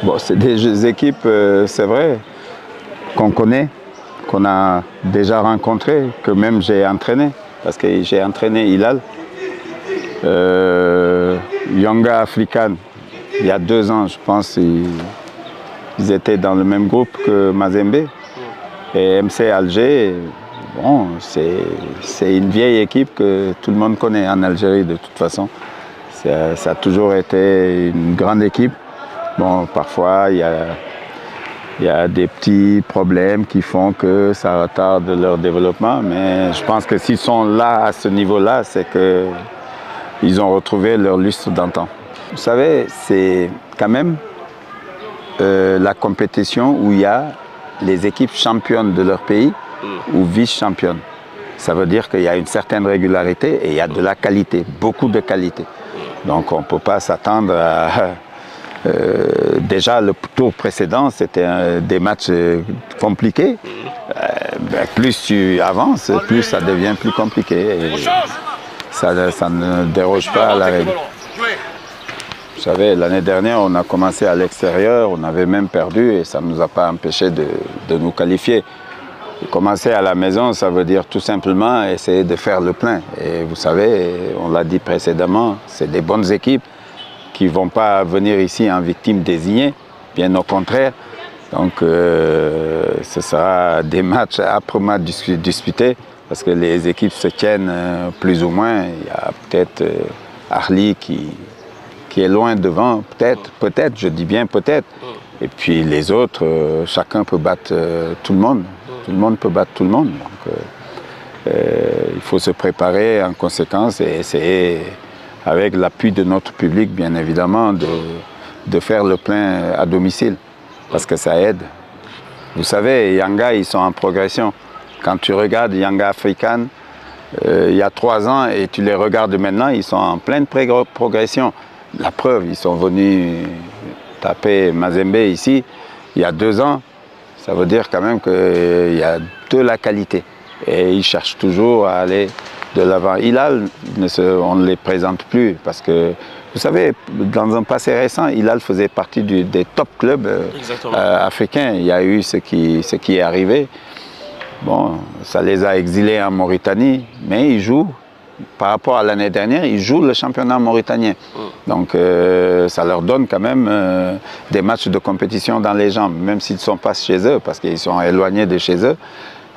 Bon, c'est des équipes, c'est vrai, qu'on connaît, qu'on a déjà rencontrées, que même j'ai entraîné, parce que j'ai entraîné Hilal, Yanga African, il y a 2 ans, je pense, ils étaient dans le même groupe que Mazembe. Et MC Alger, bon, c'est une vieille équipe que tout le monde connaît en Algérie de toute façon. Ça a toujours été une grande équipe. Bon, parfois, il y a des petits problèmes qui font que ça retarde leur développement, mais je pense que s'ils sont là, à ce niveau-là, c'est qu'ils ont retrouvé leur lustre d'antan. Vous savez, c'est quand même la compétition où il y a les équipes championnes de leur pays ou vice-championnes. Ça veut dire qu'il y a une certaine régularité et il y a de la qualité, beaucoup de qualité. Donc on ne peut pas s'attendre à... déjà le tour précédent, c'était des matchs compliqués. Plus tu avances, plus ça devient plus compliqué. Et ça ne déroge pas à la règle. Vous savez, l'année dernière, on a commencé à l'extérieur, on avait même perdu et ça ne nous a pas empêché de nous qualifier. Commencer à la maison, ça veut dire tout simplement essayer de faire le plein. Et vous savez, on l'a dit précédemment, c'est des bonnes équipes qui ne vont pas venir ici en victime désignée, bien au contraire. Donc ce sera des matchs âprement disputés parce que les équipes se tiennent plus ou moins. Il y a peut-être Arli qui est loin devant, peut-être, je dis bien peut-être. Et puis les autres, chacun peut battre tout le monde. Tout le monde peut battre tout le monde. Donc, il faut se préparer en conséquence et essayer, avec l'appui de notre public, bien évidemment, de faire le plein à domicile. Parce que ça aide. Vous savez, Yanga, ils sont en progression. Quand tu regardes Yanga African, il y a 3 ans, et tu les regardes maintenant, ils sont en pleine progression. La preuve, ils sont venus taper Mazembe ici, il y a 2 ans. Ça veut dire quand même qu'il y a de la qualité. Et ils cherchent toujours à aller de l'avant. Hilal, on ne les présente plus parce que, vous savez, dans un passé récent, Hilal faisait partie des top clubs africains. Il y a eu ce qui est arrivé. Bon, ça les a exilés en Mauritanie, mais ils jouent. Par rapport à l'année dernière, ils jouent le championnat mauritanien. Donc ça leur donne quand même des matchs de compétition dans les jambes, même s'ils ne sont pas chez eux, parce qu'ils sont éloignés de chez eux.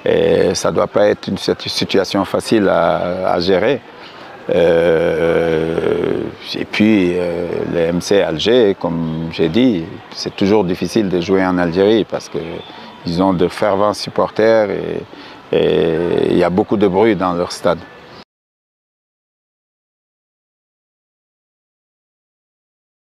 Et ça ne doit pas être une situation facile à gérer. Et puis les MC Alger, comme j'ai dit, c'est toujours difficile de jouer en Algérie parce qu'ils ont de fervents supporters et il y a beaucoup de bruit dans leur stade.